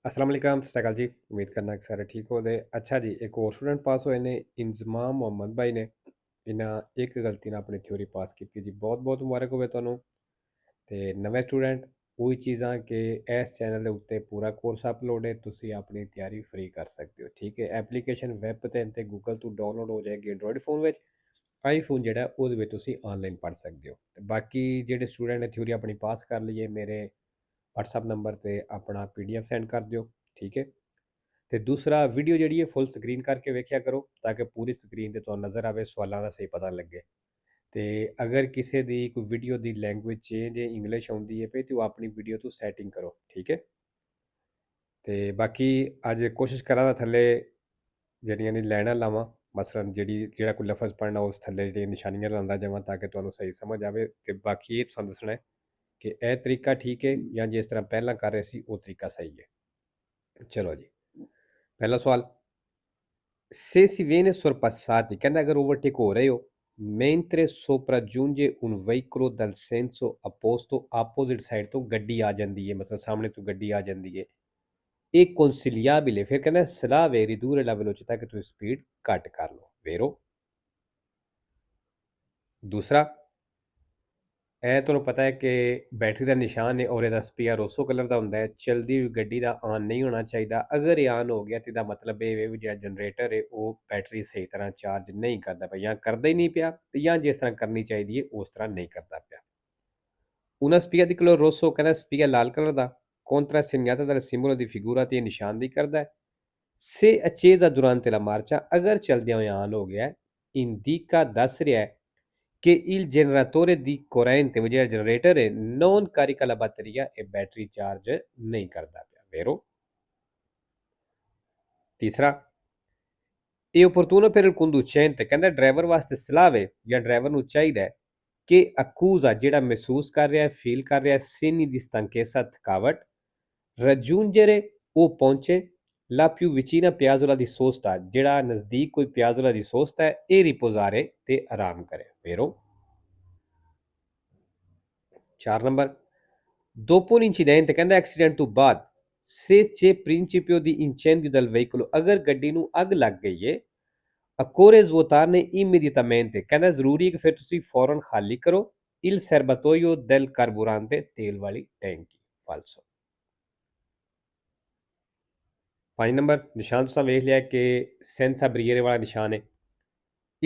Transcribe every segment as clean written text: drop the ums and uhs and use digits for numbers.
अस्सलाम वालेकुम, सत श्री अकाल जी। उम्मीद करना कि सारे ठीक हो दे। अच्छा जी, एक और स्टूडेंट पास होए ने इंजमाम मोहम्मद भाई ने। इन्हां एक गलती ਨਾਲ ਆਪਣੀ ਥਿਊਰੀ ਪਾਸ ਕੀਤੀ ਜੀ। ਬਹੁਤ-ਬਹੁਤ ਮੁਬਾਰਕ ਹੋਵੇ ਤੁਹਾਨੂੰ। ਤੇ ਨਵੇਂ ਸਟੂਡੈਂਟ ਉਹੀ ਚੀਜ਼ਾਂ ਕਿ ਇਸ ਚੈਨਲ ਦੇ ਉੱਤੇ ਪੂਰਾ ਕੋਰਸ ਅਪਲੋਡ ਹੈ, ਤੁਸੀਂ ਆਪਣੀ ਤਿਆਰੀ ਫ੍ਰੀ ਕਰ ਸਕਦੇ ਹੋ। ਠੀਕ ਹੈ, ਐਪਲੀਕੇਸ਼ਨ ਵੈਬ ਤੇ ਗੂਗਲ ਤੋਂ ਡਾਊਨਲੋਡ ਹੋ ਜਾਏਗੀ ਐਂਡਰੋਇਡ ਫੋਨ ਵਿੱਚ। ਆਈਫੋਨ ਜਿਹੜਾ ਉਹਦੇ ਵਿੱਚ ਤੁਸੀਂ ਆਨਲਾਈਨ ਪੜ੍ਹ ਸਕਦੇ ਹੋ। ਤੇ ਬਾਕੀ ਜਿਹੜੇ ਸਟੂਡੈਂਟ ਨੇ ਥਿਊਰੀ ਆਪਣੀ ਪਾਸ ਕਰ ਲਈ ਹੈ, ਮੇਰੇ WhatsApp ਨੰਬਰ ਤੇ ਆਪਣਾ PDF ਸੈਂਡ ਕਰ ਦਿਓ। ਠੀਕ ਹੈ। ਤੇ ਦੂਸਰਾ ਵੀਡੀਓ ਜਿਹੜੀ ਹੈ ਫੁੱਲ ਸਕਰੀਨ ਕਰਕੇ ਵੇਖਿਆ ਕਰੋ ਤਾਂ ਕਿ ਪੂਰੀ ਸਕਰੀਨ ਤੇ ਤੁਹਾਨੂੰ ਨਜ਼ਰ ਆਵੇ, ਸਵਾਲਾਂ ਦਾ ਸਹੀ ਪਤਾ ਲੱਗੇ। ਤੇ ਅਗਰ ਕਿਸੇ ਦੀ ਕੋਈ ਵੀਡੀਓ ਦੀ ਲੈਂਗੁਏਜ ਚੇਂਜ ਹੈ, ਇੰਗਲਿਸ਼ ਆਉਂਦੀ ਹੈ ਪਈ ਤੇ ਉਹ ਆਪਣੀ ਵੀਡੀਓ ਤੋਂ ਸੈਟਿੰਗ ਕਰੋ। ਠੀਕ ਹੈ। ਤੇ ਬਾਕੀ ਅੱਜ ਕੋਸ਼ਿਸ਼ ਕਰਾਂਗਾ ਥੱਲੇ ਜਿਹੜੀਆਂ ਨੇ ਲਾਈਨਾਂ ਲਾਵਾਂ, ਮਸਲਨ ਜਿਹੜਾ ਕੋਈ ਲਫ਼ਜ਼ ਪੜ੍ਹਨਾ ਉਸ ਥੱਲੇ ਜਿਹੜੀਆਂ ਨਿਸ਼ਾਨੀਆਂ ਲਾਉਂਦਾ ਜਾਵਾਂ ਤਾਂ ਕਿ ਤੁਹਾਨੂੰ ਸਹੀ ਸਮਝ ਆਵੇ। ਤੇ ਬਾਕੀ ਇਹ ਤੁਹਾਨੂੰ ਦੱਸਣਾ ਹੈ ਕਿ ਇਹ ਤਰੀਕਾ ਠੀਕ ਹੈ ਜਾਂ ਜਿਸ ਤਰ੍ਹਾਂ ਪਹਿਲਾਂ ਕਰ ਰਹੇ ਸੀ ਉਹ ਤਰੀਕਾ ਸਹੀ ਹੈ। ਚਲੋ ਜੀ, ਪਹਿਲਾ ਸਵਾਲ। Se si viene sorpassati, ਕਹਿੰਦਾ ਅਗਰ ਓਵਰਟੇਕ ਹੋ ਰਹੇ ਹੋ, mentre sopraggiunge un veicolo dal senso opposto, opposite side ਤੋਂ ਗੱਡੀ ਆ ਜਾਂਦੀ ਹੈ, ਮਤਲਬ ਸਾਹਮਣੇ ਤੋਂ ਗੱਡੀ ਆ ਜਾਂਦੀ ਹੈ, ਇਹ consigliabile, ਫਿਰ ਕਹਿੰਦਾ ਸਲਾਹ ਵੇ ridurre la velocità ਕਿ ਤੁਸੀਂ ਸਪੀਡ ਘੱਟ ਕਰ ਲਓ। vero? ਦੂਸਰਾ, ਇਹ ਤੁਹਾਨੂੰ ਪਤਾ ਹੈ ਕਿ ਬੈਟਰੀ ਦਾ ਨਿਸ਼ਾਨ ਹੈ ਔਰ ਇਹਦਾ ਸਪੀਅਰ ਰੋਸੋ ਕਲਰ ਦਾ ਹੁੰਦਾ ਹੈ। ਚਲਦੀ ਹੋਈ ਗੱਡੀ ਦਾ ਆਨ ਨਹੀਂ ਹੋਣਾ ਚਾਹੀਦਾ। ਅਗਰ ਇਹ ਆਨ ਹੋ ਗਿਆ ਤੇ ਇਹਦਾ ਮਤਲਬ ਇਹ ਹੈ ਵੀ ਜਿਹੜਾ ਜਨਰੇਟਰ ਹੈ ਉਹ ਬੈਟਰੀ ਸਹੀ ਤਰ੍ਹਾਂ ਚਾਰਜ ਨਹੀਂ ਕਰਦਾ ਪਿਆ, ਜਾਂ ਕਰਦਾ ਹੀ ਨਹੀਂ ਪਿਆ, ਤੇ ਜਾਂ ਜਿਸ ਤਰ੍ਹਾਂ ਕਰਨੀ ਚਾਹੀਦੀ ਹੈ ਉਸ ਤਰ੍ਹਾਂ ਨਹੀਂ ਕਰਦਾ ਪਿਆ। Una spia di color rosso, ਕਹਿੰਦਾ ਸਪੀਆ ਲਾਲ ਕਲਰ ਦਾ, contra segnata dal simbolo di figura ਤੇ ਨਿਸ਼ਾਨਦੇਹੀ ਕਰਦਾ ਹੈ। Se accesa durante la marcia, ਅਗਰ ਚਲਦਿਆਂ ਹੋਇਆ ਆਨ ਹੋ ਗਿਆ, indica ਦੱਸ ਰਿਹਾ ਹੈ che il generatore di corrente, ਉਹ ਜਿਹੜਾ ਜਨਰੇਟਰ ਹੈ, non carica la batteria, ਇਹ ਬੈਟਰੀ ਚਾਰਜ ਨਹੀਂ ਕਰਦਾ ਪਿਆ। vero? ਤੀਸਰਾ, ਇਹ opportuno per il conducente, ਕਹਿੰਦਾ ਡਰਾਈਵਰ ਵਾਸਤੇ ਸਲਾਹ ਹੈ ਜਾਂ ਡਰਾਈਵਰ ਨੂੰ ਚਾਹੀਦਾ ਹੈ ਕਿ accusa, ਜਿਹੜਾ ਮਹਿਸੂਸ ਕਰ ਰਿਹਾ, ਫੀਲ ਕਰ ਰਿਹਾ, segni di stanchezza, ਥਕਾਵਟ, raggiungere, ਉਹ ਪਹੁੰਚੇ, la più vicina piazzola di sosta, ਜਿਹੜਾ ਨਜ਼ਦੀਕ ਕੋਈ ਪਿਆਜ਼ੋਲਾ ਦੀ ਸੋਸਤਾ ਹੈ, e riposare, ਤੇ ਆਰਾਮ ਕਰੇ। vero? 4 number, dopo un incidente, ਕਹਿੰਦਾ ਐਕਸੀਡੈਂਟ ਤੋਂ ਬਾਅਦ, se c'è principio di incendio del veicolo, ਅਗਰ ਗੱਡੀ ਨੂੰ ਅੱਗ ਲੱਗ ਗਈ ਹੈ, occorre svuotarne immediatamente, ਕਹਿੰਦਾ ਜ਼ਰੂਰੀ ਹੈ ਕਿ ਫਿਰ ਤੁਸੀਂ ਫੌਰਨ ਖਾਲੀ ਕਰੋ il serbatoio del carburante, ਤੇਲ ਵਾਲੀ ਟੈਂਕੀ। ਫਾਲਸੋ। 5 ਨੰਬਰ, ਨਿਸ਼ਾਨ ਤੁਸੀਂ ਵੇਖ ਲਿਆ ਕਿ senza abriere ਵਾਲਾ ਨਿਸ਼ਾਨ ਹੈ।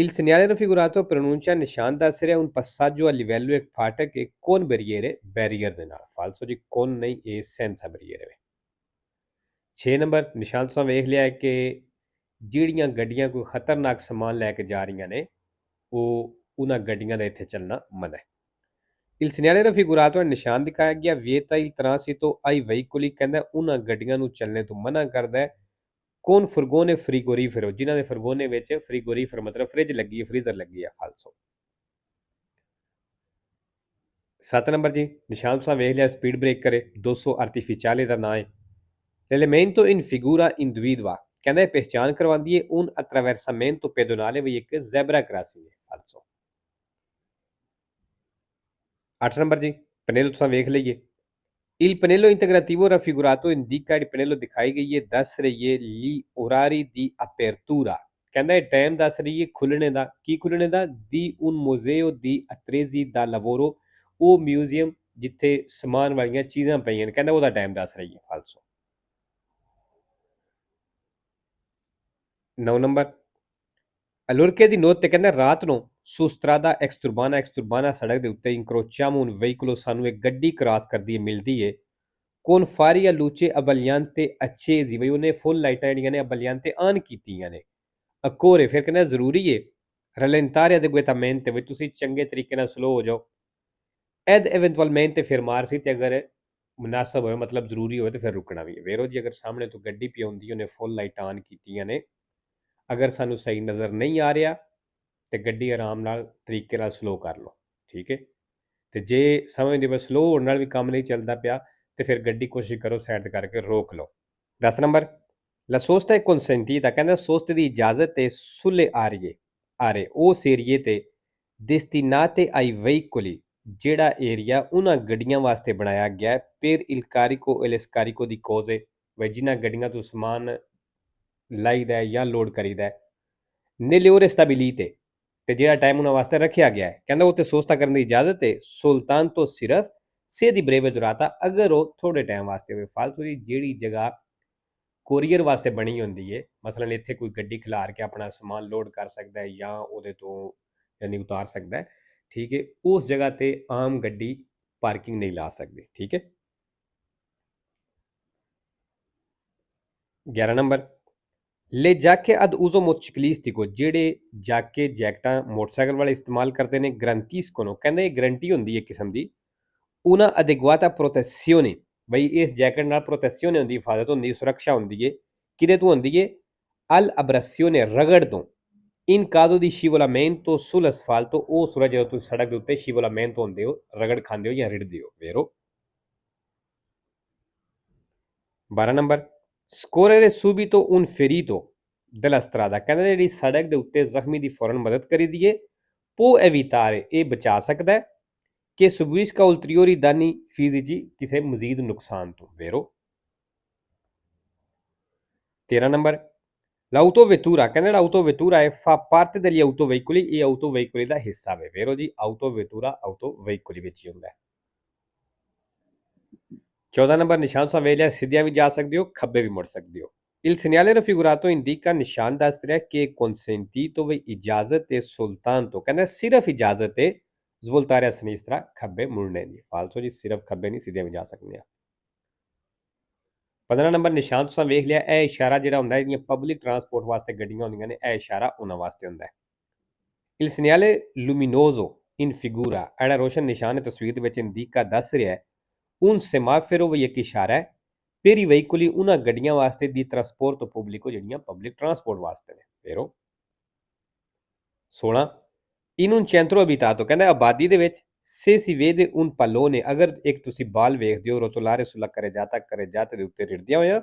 Il segnale raffigurato pronuncia ਨਿਸ਼ਾਨ ਦੱਸ ਰਿਹਾ un passaggio a livello, ਇੱਕ ਫਾਟਕ ਹੈ, con barriere, ਬੈਰੀਅਰ ਦੇ ਨਾਲ। ਫਾਲਸੋ ਜੀ, con ਨਹੀਂ, ਇਹ senza barriere ਹੈ। 6 ਨੰਬਰ, ਨਿਸ਼ਾਨ ਤੁਸੀਂ ਵੇਖ ਲਿਆ ਹੈ ਕਿ ਜਿਹੜੀਆਂ ਗੱਡੀਆਂ ਕੋਈ ਖਤਰਨਾਕ ਸਮਾਨ ਲੈ ਕੇ ਜਾ ਰਹੀਆਂ ਨੇ ਉਹ ਉਹਨਾਂ ਗੱਡੀਆਂ ਦਾ ਇੱਥੇ ਚੱਲਣਾ ਮਨਾ ਹੈ। Il segnale raffigurato, ਨਿਸ਼ਾਨ ਦਿਖਾਇਆ ਗਿਆ, vieta il transito ai veicoli, ਕਹਿੰਦਾ ਉਹਨਾਂ ਗੱਡੀਆਂ ਨੂੰ ਚੱਲਣੇ ਤੋਂ ਮਨਾ ਕਰਦਾ ਹੈ, con furgone frigorifero, ਜਿਨ੍ਹਾਂ ਦੇ ਫਰਗੋਨੇ ਵਿੱਚ ਫ੍ਰੀਗੋਰੀਫਰ ਮਤਲਬ ਫ੍ਰਿਜ ਲੱਗੀ ਹੈ, ਫ੍ਰੀਜ਼ਰ ਲੱਗੀ ਹੈ। ਫਾਲਸੋ। 7 ਨੰਬਰ ਜੀ, ਨਿਸ਼ਾਨ ਤੁਸੀਂ ਵੇਖ ਲਿਆ, ਸਪੀਡ ਬ੍ਰੇਕਰ ਹੈ, 200 artificiale ਦਾ ਨਾਂ ਹੈ। L'elemento in figura individua, ਕਹਿੰਦਾ ਇਹ ਪਹਿਚਾਨ ਕਰਵਾਉਂਦੀ ਹੈ un attraversamento pedonale, ਵੀ ਇੱਕ ਜ਼ੈਬਰਾ ਕ੍ਰਾਸਿੰਗ ਹੈ। ਫਾਲਸੋ। 8 ਨੰਬਰ ਜੀ, ਪਨੇਲੋ ਤੁਸੀਂ ਵੇਖ ਲਈਏ। Il pannello integrativo raffigurato indica, il pannello ਦਿਖਾਈ ਗਈ ਹੈ, ਦੱਸ ਰਹੀ ਹੈ gli orari di apertura, ਕਹਿੰਦਾ ਇਹ ਟਾਈਮ ਦੱਸ ਰਹੀ ਹੈ ਖੁੱਲਣੇ ਦਾ। ਕੀ ਖੁੱਲਣੇ ਦਾ? di un museo di attrezzi da lavoro, ਉਹ ਮਿਊਜ਼ੀਅਮ ਜਿੱਥੇ ਸਮਾਨ ਵਾਲੀਆਂ ਚੀਜ਼ਾਂ ਪਈਆਂ ਨੇ, ਕਹਿੰਦਾ ਉਹਦਾ ਟਾਈਮ ਦੱਸ ਰਹੀ ਹੈ। ਫਾਲਸੋ। 9 ਨੰਬਰ, allorché di notte, ਕਹਿੰਦਾ ਰਾਤ ਨੂੰ su strada exturbana, ਸੜਕ ਦੇ ਉੱਤੇ incrociamo un veicolo, ਸਾਨੂੰ ਇੱਕ ਗੱਡੀ ਕ੍ਰਾਸ ਕਰਦੀ ਹੈ, ਮਿਲਦੀ ਹੈ, con fari a luce abbagliante accesi, ਬਈ ਉਹਨੇ ਫੁੱਲ ਲਾਈਟਾਂ ਜਿਹੜੀਆਂ ਨੇ abbagliante ਆਨ ਕੀਤੀਆਂ ਨੇ। occorre, ਫਿਰ ਕਹਿੰਦਾ ਜ਼ਰੂਰੀ ਹੈ rallentare adeguatamente, ਵੀ ਤੁਸੀਂ ਚੰਗੇ ਤਰੀਕੇ ਨਾਲ ਸਲੋ ਹੋ ਜਾਓ। ed eventualmente fermarsi, ਤੇ ਅਗਰ ਮੁਨਾਸਬ ਹੋਵੇ, ਮਤਲਬ ਜ਼ਰੂਰੀ ਹੋਵੇ, ਤੇ ਫਿਰ ਰੁਕਣਾ ਵੀ ਹੈ। ਵੇਰੋ ਜੀ, ਅਗਰ ਸਾਹਮਣੇ ਤੋਂ ਗੱਡੀ ਪਈ ਆਉਂਦੀ, ਉਹਨੇ ਫੁੱਲ ਲਾਈਟਾਂ ਆਨ ਕੀਤੀਆਂ ਨੇ, ਅਗਰ ਸਾਨੂੰ ਸਹੀ ਨਜ਼ਰ ਨਹੀਂ ਆ ਰਿਹਾ ਤੇ ਗੱਡੀ ਆਰਾਮ ਨਾਲ ਤਰੀਕੇ ਨਾਲ ਸਲੋ ਕਰ ਲਓ। ਠੀਕ ਹੈ। ਤੇ ਜੇ ਸਮਝਦੇ ਬਸ ਸਲੋ ਹੋਣ ਨਾਲ ਵੀ ਕੰਮ ਨਹੀਂ ਚੱਲਦਾ ਪਿਆ ਤੇ ਫਿਰ ਗੱਡੀ ਕੋਸ਼ਿਸ਼ ਕਰੋ ਸਾਈਡ ਕਰਕੇ ਰੋਕ ਲਓ। 10 ਨੰਬਰ, la sosta è consentita, ਕਹਿੰਦਾ ਸੋਸਤੇ ਦੀ ਇਜਾਜ਼ਤ ਹੈ sulle aree, ਉਸ ਏਰੀਏ ਤੇ destinate ai veicoli, ਜਿਹੜਾ ਏਰੀਆ ਉਹਨਾਂ ਗੱਡੀਆਂ ਵਾਸਤੇ ਬਣਾਇਆ ਗਿਆ ਹੈ, per il carico e lo scarico di cose, ਬਈ ਜਿਨ੍ਹਾਂ ਗੱਡੀਆਂ ਤੋਂ ਸਮਾਨ ਲਾਈਦਾ ਜਾਂ ਲੋਡ ਕਰੀਦਾ nelle ore stabilite ਤੇ ਜਿਹੜਾ ਟਾਈਮ ਉਹਨਾਂ ਵਾਸਤੇ ਰੱਖਿਆ ਗਿਆ ਹੈ ਕਹਿੰਦਾ ਉੱਥੇ ਸੋਸਤਾ ਕਰਨ ਦੀ ਇਜਾਜ਼ਤ ਹੈ ਸੁਲਤਾਨ ਤੋਂ ਸਿਰਫ ਸੇ ਦੀ ਬਰੇਵੇ ਦੁਰਾਤਾ ਅਗਰ ਉਹ ਥੋੜੇ ਟਾਈਮ ਵਾਸਤੇ ਹੋਵੇ ਫालतू ਦੀ ਜਿਹੜੀ ਜਗ੍ਹਾ ਕੋਰੀਅਰ ਵਾਸਤੇ ਬਣੀ ਹੁੰਦੀ ਹੈ ਮਸਲਨ ਇੱਥੇ ਕੋਈ ਗੱਡੀ ਖਿਲਾਰ ਕੇ ਆਪਣਾ ਸਮਾਨ ਲੋਡ ਕਰ ਸਕਦਾ ਹੈ ਜਾਂ ਉਹਦੇ ਤੋਂ ਯਾਨੀ ਉਤਾਰ ਸਕਦਾ ਹੈ ਠੀਕ ਹੈ ਉਸ ਜਗ੍ਹਾ ਤੇ ਆਮ ਗੱਡੀ ਪਾਰਕਿੰਗ ਨਹੀਂ ਲਾ ਸਕਦੀ ਠੀਕ ਹੈ 11 ਨੰਬਰ ले जाके अद uso motociclistico ਜਿਹੜੇ ਜਾਕੇ ਜੈਕਟਾਂ ਮੋਟਰਸਾਈਕਲ ਵਾਲੇ ਇਸਤੇਮਾਲ ਕਰਦੇ ਨੇ ਗਰੰਟੀਸ ਕੋਲੋਂ ਕਹਿੰਦੇ ਇਹ ਗਰੰਟੀ ਹੁੰਦੀ ਹੈ ਕਿਸਮ ਦੀ una adeguata protezione ਬਈ ਇਸ ਜੈਕਟ ਨਾਲ ਪ੍ਰੋਟੈਕਸ਼ਨ ਹੁੰਦੀ ਹਿਫਾਜ਼ਤ ਹੁੰਦੀ ਸੁਰੱਖਿਆ ਹੁੰਦੀ ਹੈ ਕਿਹਦੇ ਤੋਂ ਹੁੰਦੀ ਹੈ al abrasione ਰਗੜ ਤੋਂ in caso di scivolamento sull'asfalto ਉਹ ਸੂਰਜ ਜਦੋਂ ਤੁਸੀਂ ਸੜਕ ਦੇ ਉੱਤੇ scivolamento ਹੁੰਦੇ ਹੋ ਰਗੜ ਖਾਂਦੇ ਹੋ ਜਾਂ ਰਿੜਦੇ ਹੋ vero 12 number scorrere subito un ferito della strada ਕਹਿੰਦਾ ਜਿਹੜੀ ਸੜਕ ਦੇ ਉੱਤੇ ਜ਼ਖਮੀ ਦੀ ਫੌਰਨ ਮਦਦ ਕਰੀ ਦੀਏ può evitare ਇਹ ਬਚਾ ਸਕਦਾ ਹੈ ਕਿ subisca ulteriori danni fisici ਕਿਸੇ ਮਜ਼ੀਦ ਨੁਕਸਾਨ ਤੋਂ vero 13 ਨੰਬਰ l'autovettura ਕਹਿੰਦਾ ਜਿਹੜਾ autovettura ਹੈ fa parte degli autoveicoli ਇਹ autoveicoli ਦਾ ਹਿੱਸਾ ਹੈ vero ਜੀ autovettura autoveicoli ਵਿੱਚ ਹੀ ਹੁੰਦਾ ਹੈ 14 ਨੰਬਰ ਨਿਸ਼ਾਨ ਤੁਸੀਂ ਵੇਖ ਲਿਆ ਸਿੱਧਿਆਂ ਵੀ ਜਾ ਸਕਦੇ ਹੋ ਖੱਬੇ ਵੀ ਮੁੜ ਸਕਦੇ ਹੋ il segnale raffigurato indica ਨਿਸ਼ਾਨ ਦੱਸ ਰਿਹਾ ਕਿ consentito ਵੀ ਇਜਾਜ਼ਤ ਹੈ ਸੁਲਤਾਨ ਤੋਂ ਕਹਿੰਦਾ ਸਿਰਫ ਇਜਾਜ਼ਤ ਹੈ svoltare a sinistra ਖੱਬੇ ਮੁੜਨੇ ਦੀ ਫਾਲਤੂ ਜੀ ਸਿਰਫ ਖੱਬੇ ਨਹੀਂ ਸਿੱਧਿਆਂ ਵੀ ਜਾ ਸਕਦੇ ਆ 15 ਨੰਬਰ ਨਿਸ਼ਾਨ ਤੁਸੀਂ ਵੇਖ ਲਿਆ ਇਹ ਇਸ਼ਾਰਾ ਜਿਹੜਾ ਹੁੰਦਾ ਹੈ ਜਿਹੜੀਆਂ ਪਬਲਿਕ ਟਰਾਂਸਪੋਰਟ ਵਾਸਤੇ ਗੱਡੀਆਂ ਹੁੰਦੀਆਂ ਨੇ ਇਹ ਇਸ਼ਾਰਾ ਉਹਨਾਂ ਵਾਸਤੇ ਹੁੰਦਾ ਹੈ il segnale luminoso in figura ਜਿਹੜਾ ਰੋਸ਼ਨ ਨਿਸ਼ਾਨ ਹੈ ਤਸਵੀਰ ਦੇ ਵਿੱਚ indica ਦੱਸ ਰਿਹਾ ਹੈ un semaforo ਵੀ ਇੱਕ ਇਸ਼ਾਰਾ ਹੈ per i veicoli ਉਹਨਾਂ ਗੱਡੀਆਂ ਵਾਸਤੇ ਦੀ trasporto pubblico ਜਿਹੜੀਆਂ ਪਬਲਿਕ ਟਰਾਂਸਪੋਰਟ ਵਾਸਤੇ ਨੇ vero 16 in un centro abitato ਕਹਿੰਦਾ ਆਬਾਦੀ ਦੇ ਵਿੱਚ se si vede un pallone ਅਗਰ ਇੱਕ ਤੁਸੀਂ ਬਾਲ ਵੇਖਦੇ ਹੋ rotolare sulla carreggiata ਦੇ ਉੱਤੇ ਰਿੜਦਿਆਂ ਹੋਇਆ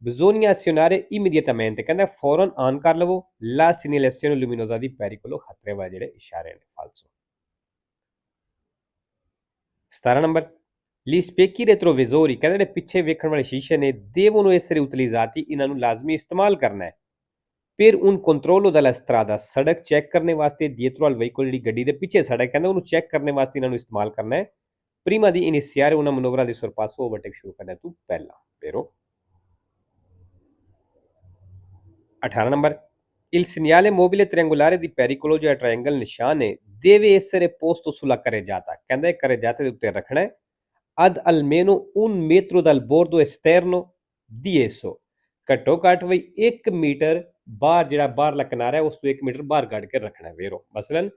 bisogna azionare immediatamente ਕਹਿੰਦਾ ਫੌਰਨ ਆਨ ਕਰ ਲਵੋ la segnalazione luminosa di pericolo ਖਤਰੇ ਵਾਲੇ ਜਿਹੜੇ ਇਸ਼ਾਰੇ ਨੇ ਫਾਲਸੋ 17 ਨੰਬਰ Gli specchi retrovisori ਕਹਿੰਦੇ ਜਿਹੜੇ ਪਿੱਛੇ ਵੇਖਣ ਵਾਲੇ ਸ਼ੀਸ਼ੇ ਨੇ devono essere utilizzati ਇਹਨਾਂ ਨੂੰ ਲਾਜ਼ਮੀ ਇਸਤੇਮਾਲ ਕਰਨਾ ਹੈ per un controllo della strada ਸੜਕ ਚੈੱਕ ਕਰਨੇ ਵਾਸਤੇ dietro al veicolo ਜਿਹੜੀ ਗੱਡੀ ਦੇ ਪਿੱਛੇ ਸੜਕ ਕਹਿੰਦਾ ਉਹਨੂੰ ਚੈੱਕ ਕਰਨੇ ਵਾਸਤੇ ਇਹਨਾਂ ਨੂੰ ਇਸਤੇਮਾਲ ਕਰਨਾ ਹੈ prima di iniziare una manovra di sorpasso overtake ਸ਼ੁਰੂ ਕਰਨੇ ਤੋਂ ਪਹਿਲਾਂ vero 18 number il segnale mobile triangolare di pericolo ਜਿਹੜਾ ਟ੍ਰਾਇੰਗਲ ਨਿਸ਼ਾਨ ਹੈ deve essere posto sulla carreggiata ਕਹਿੰਦਾ ਇਹ carreggiata ਦੇ ਉੱਤੇ ਰੱਖਣਾ ਹੈ ad almeno un metro dal bordo esterno di esso ਘੱਟੋ ਘੱਟ ਵੀ 1 ਮੀਟਰ ਬਾਹਰ ਜਿਹੜਾ ਬਾਹਰਲਾ ਕਿਨਾਰਾ ਹੈ ਉਸ ਤੋਂ 1 ਮੀਟਰ ਬਾਹਰ ਕੱਢ ਕੇ ਰੱਖਣਾ vero ਮਸਲਨ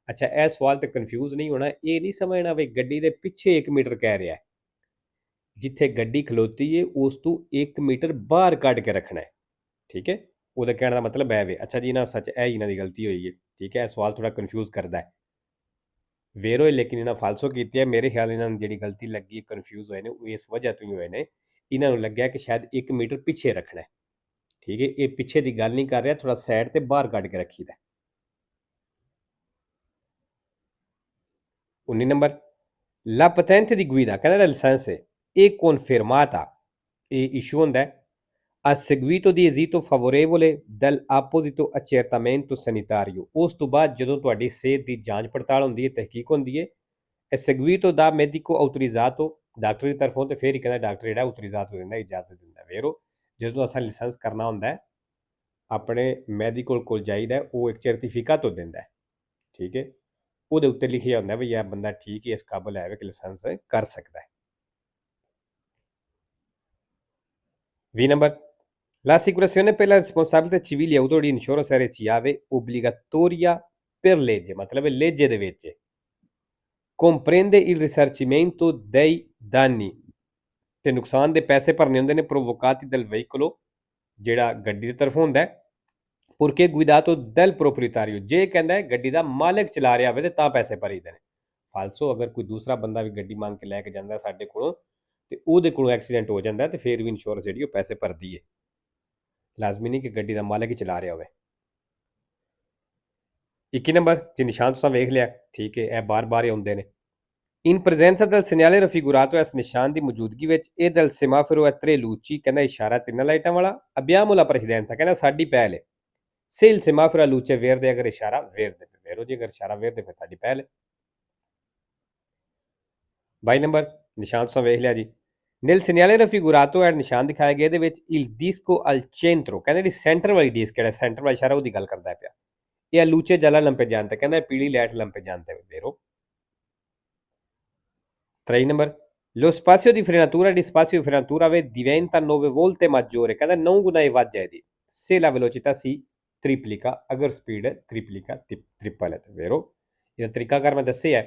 ਅੱਛਾ ਇਹ ਸਵਾਲ ਤੇ ਕਨਫਿਊਜ਼ ਨਹੀਂ ਹੋਣਾ ਇਹ ਨਹੀਂ ਸਮਝਣਾ ਵੀ ਗੱਡੀ ਦੇ ਪਿੱਛੇ 1 ਮੀਟਰ ਕਹਿ ਰਿਹਾ ਹੈ ਜਿੱਥੇ ਗੱਡੀ ਖਲੋਤੀ ਹੈ ਉਸ ਤੋਂ 1 ਮੀਟਰ ਬਾਹਰ ਕੱਢ ਕੇ ਰੱਖਣਾ ਹੈ ਠੀਕ ਹੈ ਉਹਦਾ ਕਹਿਣ ਦਾ ਮਤਲਬ ਹੈ ਵੇ ਅੱਛਾ ਜੀ ਨਾ ਸੱਚ ਇਹ ਇਹਨਾਂ ਦੀ ਗਲਤੀ ਹੋਈ ਹੈ ਠੀਕ ਹੈ ਸਵਾਲ ਥੋੜਾ ਕਨਫਿਊਜ਼ ਕਰਦਾ ਹੈ ਵੇਰੋ ਲੇਕਿਨ ਇਹਨਾਂ ਫਾਲਸੋ ਕੀਤੀ ਹੈ ਮੇਰੇ ਖਿਆਲ ਇਹਨਾਂ ਨੂੰ ਜਿਹੜੀ ਗਲਤੀ ਲੱਗੀ ਕਨਫਿਊਜ਼ ਹੋਏ ਨੇ ਉਹ ਇਸ ਵਜ੍ਹਾ ਤੋਂ ਹੀ ਹੋਏ ਨੇ ਇਹਨਾਂ ਨੂੰ ਲੱਗਿਆ ਕਿ ਸ਼ਾਇਦ 1 ਮੀਟਰ ਪਿੱਛੇ ਰੱਖਣਾ ਹੈ ਠੀਕ ਹੈ ਇਹ ਪਿੱਛੇ ਦੀ ਗੱਲ ਨਹੀਂ ਕਰ ਰਿਹਾ ਥੋੜਾ ਸਾਈਡ ਤੇ ਬਾਹਰ ਕੱਢ ਕੇ ਰੱਖੀਦਾ 19 number la patente di guida ਕਹਿੰਦਾ ਲਾਇਸੈਂਸ ਹੈ ਇਹ confermata ਇਹ ਇਸ਼ੂ ਹੁੰਦਾ ਹੈ a seguito di esito favorevole dell'apposito accertamento sanitario ਉਸ ਤੋਂ ਬਾਅਦ ਜਦੋਂ ਤੁਹਾਡੀ ਸਿਹਤ ਦੀ ਜਾਂਚ ਪੜਤਾਲ ਹੁੰਦੀ ਹੈ ਤਹਿਕੀਕ ਹੁੰਦੀ ਹੈ è seguito da medico autorizzato doctor ਦੀ ਤਰਫੋਂ ਤੇ ਫਿਰ ਹੀ ਕਹਿੰਦਾ ਡਾਕਟਰ ਜਿਹੜਾ autorizzato ਦਿੰਦਾ ਇਜਾਜ਼ਤ ਦਿੰਦਾ vero ਜਦੋਂ ਅਸਾਂ ਲਾਇਸੈਂਸ ਕਰਨਾ ਹੁੰਦਾ ਹੈ ਆਪਣੇ ਮੈਡੀਕਲ ਕੋਲ ਜਾਈਦਾ ਉਹ ਇੱਕ ਸਰਟੀਫਿਕੇਟ ਦਿੰਦਾ ਹੈ ਠੀਕ ਹੈ ਉਹਦੇ ਉੱਤੇ ਲਿਖਿਆ ਹੁੰਦਾ ਵੀ ਇਹ ਬੰਦਾ ਠੀਕ ਹੈ ਇਸ ਕਾਬਲ ਹੈ ਕਿ ਲਾਇਸੈਂਸ ਕਰ ਸਕਦਾ ਹੈ 20 number l'assicurazione per la responsabilità civile auto di insurance RCAV obbligatoria per legge ਮਤਲਬ legge ਦੇ ਵਿੱਚ comprende il risarcimento dei danni ਤੇ ਨੁਕਸਾਨ ਦੇ ਪੈਸੇ ਭਰਨੇ ਹੁੰਦੇ ਨੇ provocati dal veicolo ਜਿਹੜਾ ਗੱਡੀ ਦੀ ਤਰਫੋਂ ਹੁੰਦਾ ਹੈ purché guidato dal proprietario ਜੇ ਕਹਿੰਦਾ ਹੈ ਗੱਡੀ ਦਾ ਮਾਲਕ ਚਲਾ ਰਿਹਾ ਹੋਵੇ ਤੇ ਤਾਂ ਪੈਸੇ ਭਰੀਦੇ ਨੇ ਫਾਲਸੋ ਅਗਰ ਕੋਈ ਦੂਸਰਾ ਬੰਦਾ ਵੀ ਗੱਡੀ ਮੰਗ ਕੇ ਲੈ ਕੇ ਜਾਂਦਾ ਸਾਡੇ ਕੋਲੋਂ ਤੇ ਉਹਦੇ ਕੋਲੋਂ ਐਕਸੀਡੈਂਟ ਹੋ ਜਾਂਦਾ ਤੇ ਫਿਰ ਵੀ ਇੰਸ਼ੋਰੈਂਸ ਜਿਹੜੀ ਉਹ ਪੈਸੇ ਭਰਦੀ ਹੈ ਲਾਜ਼ਮੀ ਨਹੀਂ ਕਿ ਗੱਡੀ ਦਾ ਮਾਲਕ ਹੀ ਚਲਾ ਰਿਹਾ ਹੋਵੇ 21 ਨੰਬਰ ਜੇ ਨਿਸ਼ਾਨ ਤੁਸੀਂ ਵੇਖ ਲਿਆ ਠੀਕ ਹੈ ਇਹ ਬਾਰ-ਬਾਰ ਆਉਂਦੇ ਨੇ In presenza del segnale raffigurato S ਨਿਸ਼ਾਨ ਦੀ ਮੌਜੂਦਗੀ ਵਿੱਚ ਇਹ del semaforo è tre luci ਕਹਿੰਦਾ ਇਸ਼ਾਰਾ ਤਿੰਨ ਲਾਈਟਾਂ ਵਾਲਾ abbiamo la precedenza ਕਹਿੰਦਾ ਸਾਡੀ ਪਹਿਲ ਹੈ se il semaforo a luce verde ਅਗਰ ਇਸ਼ਾਰਾ verde vero ਜੀ ਅਗਰ ਇਸ਼ਾਰਾ verde ਫਿਰ ਸਾਡੀ ਪਹਿਲ ਹੈ 22 ਨੰਬਰ ਨਿਸ਼ਾਨ ਤੁਸੀਂ ਵੇਖ ਲਿਆ ਜੀ nel segnale raffigurato è ਨਿਸ਼ਾਨ ਦਿਖਾਇਆ ਗਿਆ ਇਹਦੇ ਵਿੱਚ il disco al centro ਕਹਿੰਦਾ ਜਿਹੜੀ ਸੈਂਟਰ ਵਾਲੀ ਡਿਸਕ ਹੈ ਸੈਂਟਰ ਵਾਲਾ ਇਸ਼ਾਰਾ ਉਹਦੀ ਗੱਲ ਕਰਦਾ ਪਿਆ ਇਹ a luce gialla lampeggiante ਕਹਿੰਦਾ ਪੀਲੀ light lampeggiante vero 3 number lo spazio di frenatura di spazio di frenatura diventa 9 volte maggiore ਕਹਿੰਦਾ 9 ਗੁਣਾ ਹੀ ਵੱਧ ਜਾਏਗੀ se la velocità si triplica ਅਗਰ ਸਪੀਡ triplica triple ਹੈ vero ਇਹਦਾ ਤਰੀਕਾ ਕਰ ਮੈਂ ਦੱਸਿਆ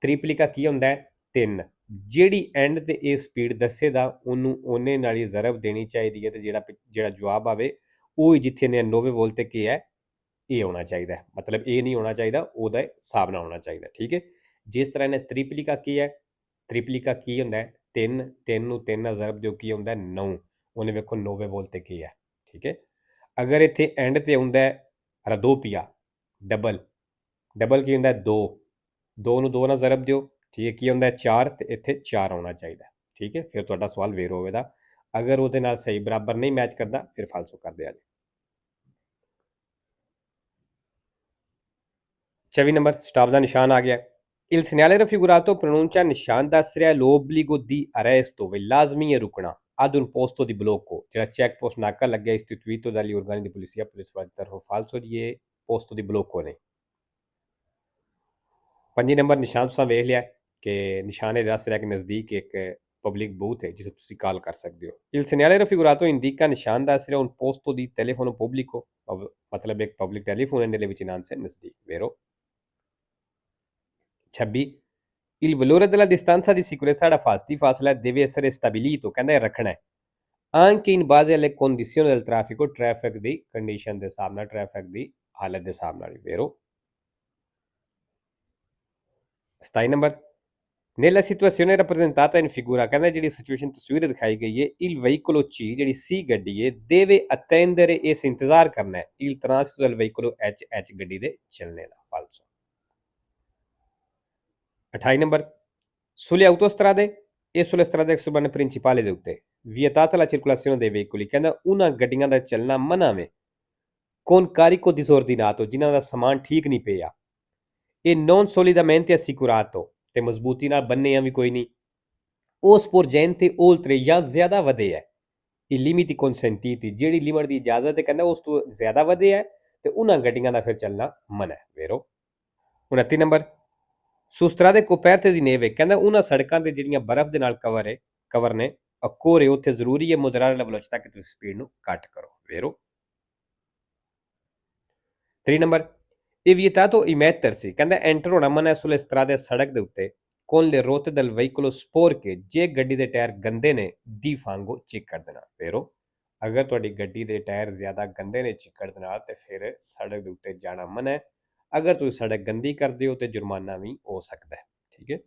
triplica ਕੀ ਹੁੰਦਾ ਹੈ 3 ਜਿਹੜੀ ਐਂਡ ਤੇ ਇਹ ਸਪੀਡ ਦੱਸੇਦਾ ਉਹਨੂੰ ਉਹਨੇ ਨਾਲ ਹੀ ਜ਼ਰਬ ਦੇਣੀ ਚਾਹੀਦੀ ਹੈ ਤੇ ਜਿਹੜਾ ਜਵਾਬ ਆਵੇ ਉਹ ਹੀ ਜਿੱਥੇ ਨੇ 90 ਵੋਲਟ ਤੇ ਕੀ ਹੈ ਇਹ ਹੋਣਾ ਚਾਹੀਦਾ ਮਤਲਬ ਇਹ ਨਹੀਂ ਹੋਣਾ ਚਾਹੀਦਾ ਉਹਦਾ ਹਿਸਾਬ ਨਾਲ ਹੋਣਾ ਚਾਹੀਦਾ ਠੀਕ ਹੈ ਜਿਸ ਤਰ੍ਹਾਂ ਨੇ triplica ਕੀ ਹੈ त्रिपलिका की होंगे 3 3 ਨੂੰ 3 ਨਾਲ ਜ਼ਰਬ ਦਿਓ ਕੀ ਹੁੰਦਾ 9 ਉਹਨੇ ਵੇਖੋ 90 ਵੋਲਟ ਤੇ ਕੀ ਹੈ ਠੀਕ ਹੈ ਅਗਰ ਇੱਥੇ ਐਂਡ ਤੇ ਹੁੰਦਾ ਹੈ 2 ਪਿਆ ਡਬਲ ਕੀ ਹੁੰਦਾ 2 ਨੂੰ 2 ਨਾਲ ਜ਼ਰਬ ਦਿਓ ਠੀਕ ਹੈ ਕੀ ਹੁੰਦਾ 4 ਤੇ ਇੱਥੇ 4 ਆਉਣਾ ਚਾਹੀਦਾ ਠੀਕ ਹੈ ਫਿਰ ਤੁਹਾਡਾ ਸਵਾਲ ਵੇਰ ਹੋਵੇਗਾ ਅਗਰ ਉਹਦੇ ਨਾਲ ਸਹੀ ਬਰਾਬਰ ਨਹੀਂ ਮੈਚ ਕਰਦਾ ਫਿਰ ਫਾਲਸੋ ਕਰ ਦਿਆ ਜੀ 24 ਨੰਬਰ ਸਟਾਪ ਦਾ ਨਿਸ਼ਾਨ ਆ ਗਿਆ Il segnale raffigurato pronuncia ਨਿਸ਼ਾਨ ਦੱਸ ਰਿਹਾ l'obbligo di arresto ਵੀ ਲਾਜ਼ਮੀ ਹੈ ਰੁਕਣਾ ad un posto di blocco ਜਿਹੜਾ ਚੈੱਕ ਪੋਸਟ ਨਾਕਾ ਲੱਗਿਆ istituito dagli organi di polizia police ਵਾਲੀ ਤਰਫੋਂ ਫਾਲਸੋ ਜੀ ਇਹ posto di blocco ਨੇ 5 ਨੰਬਰ ਨਿਸ਼ਾਨ ਤੁਸੀਂ ਵੇਖ ਲਿਆ ਕਿ ਨਿਸ਼ਾਨ ਇਹ ਦੱਸ ਰਿਹਾ ਕਿ ਨਜ਼ਦੀਕ ਇੱਕ ਪਬਲਿਕ ਬੂਥ ਹੈ ਜਿੱਥੇ ਤੁਸੀਂ ਕਾਲ ਕਰ ਸਕਦੇ ਹੋ il segnale raffigurato indica ਨਿਸ਼ਾਨ ਦੱਸ ਰਿਹਾ un posto di telefono pubblico ਮਤਲਬ ਇੱਕ ਪਬਲਿਕ ਟੈਲੀਫੋਨ nelle vicinanze ਨਜ਼ਦੀਕ vero 26 il valore della distanza di sicurezza da fazla deve essere stabilito ਕਹਿੰਦਾ ਇਹ ਰੱਖਣਾ ਹੈ anche in base alle condizioni del traffico traffic the condition ਦੇ ਹਿਸਾਬ ਨਾਲ traffic ਦੀ ਹਾਲਤ ਦੇ ਹਿਸਾਬ ਨਾਲ vero 27 number nella situazione rappresentata in figura ਕਹਿੰਦਾ ਜਿਹੜੀ ਸਿਚੁਏਸ਼ਨ ਤਸਵੀਰ ਦਿਖਾਈ ਗਈ ਹੈ il veicolo C ਜਿਹੜੀ C ਗੱਡੀ ਹੈ deve attendere ਇਸ ਇੰਤਜ਼ਾਰ ਕਰਨਾ ਹੈ il transito del veicolo H ਗੱਡੀ ਦੇ ਚੱਲਣੇ ਦਾ falso 28 number sulle autostrade e sulle strade suburbane principali ਦੇ ਉੱਤੇ vietata la circolazione dei veicoli ਕਹਿੰਦਾ ਉਹਨਾਂ ਗੱਡੀਆਂ ਦਾ ਚੱਲਣਾ ਮਨਾ ਹੈ con carico disordinato ਜਿਨ੍ਹਾਂ ਦਾ ਸਮਾਨ ਠੀਕ ਨਹੀਂ ਪਿਆ e non solidamente assicurato ਤੇ ਮਜ਼ਬੂਤੀ ਨਾਲ ਬੰਨੇ ਆ ਵੀ ਕੋਈ ਨਹੀਂ o sporgente oltre ਜਾਂ ਜ਼ਿਆਦਾ ਵਧੇ ਹੈ i limiti consentiti ਜਿਹੜੀ ਲਿਮਟ ਦੀ ਇਜਾਜ਼ਤ ਹੈ ਕਹਿੰਦਾ ਉਸ ਤੋਂ ਜ਼ਿਆਦਾ ਵਧੇ ਹੈ ਤੇ ਉਹਨਾਂ ਗੱਡੀਆਂ ਦਾ ਫਿਰ ਚੱਲਣਾ ਮਨਾ ਹੈ vero 29 number su strade coperte di neve ਕਹਿੰਦਾ ਉਹਨਾਂ ਸੜਕਾਂ ਤੇ ਜਿਹੜੀਆਂ ਬਰਫ਼ ਦੇ ਨਾਲ ਕਵਰ ਨੇ occorre ਉੱਥੇ ਜ਼ਰੂਰੀ ਹੈ moderare la velocità ਕਿ ਤੁਸੀਂ ਸਪੀਡ ਨੂੰ ਘੱਟ ਕਰੋ vero 3 ਨੰਬਰ è vietato immettersi ਕਹਿੰਦਾ ਐਂਟਰ ਹੋਣਾ ਮਨਾ sulle strade ਸੜਕ ਦੇ ਉੱਤੇ con le rotte del veicolo sporche ਜੇ ਗੱਡੀ ਦੇ ਟਾਇਰ ਗੰਦੇ ਨੇ di fango ਚਿੱਕੜ ਦੇ ਨਾਲ vero ਅਗਰ ਤੁਹਾਡੀ ਗੱਡੀ ਦੇ ਟਾਇਰ ਜ਼ਿਆਦਾ ਗੰਦੇ ਨੇ ਚਿੱਕੜ ਦੇ ਨਾਲ ਤੇ ਫਿਰ ਸੜਕ ਦੇ ਉੱਤੇ ਜਾਣਾ ਮਨਾ ਹੈ ਅਗਰ ਤੁਸੀਂ ਸੜਕ ਗੰਦੀ ਕਰਦੇ ਹੋ ਤੇ ਜੁਰਮਾਨਾ ਵੀ ਹੋ ਸਕਦਾ ਹੈ ਠੀਕ ਹੈ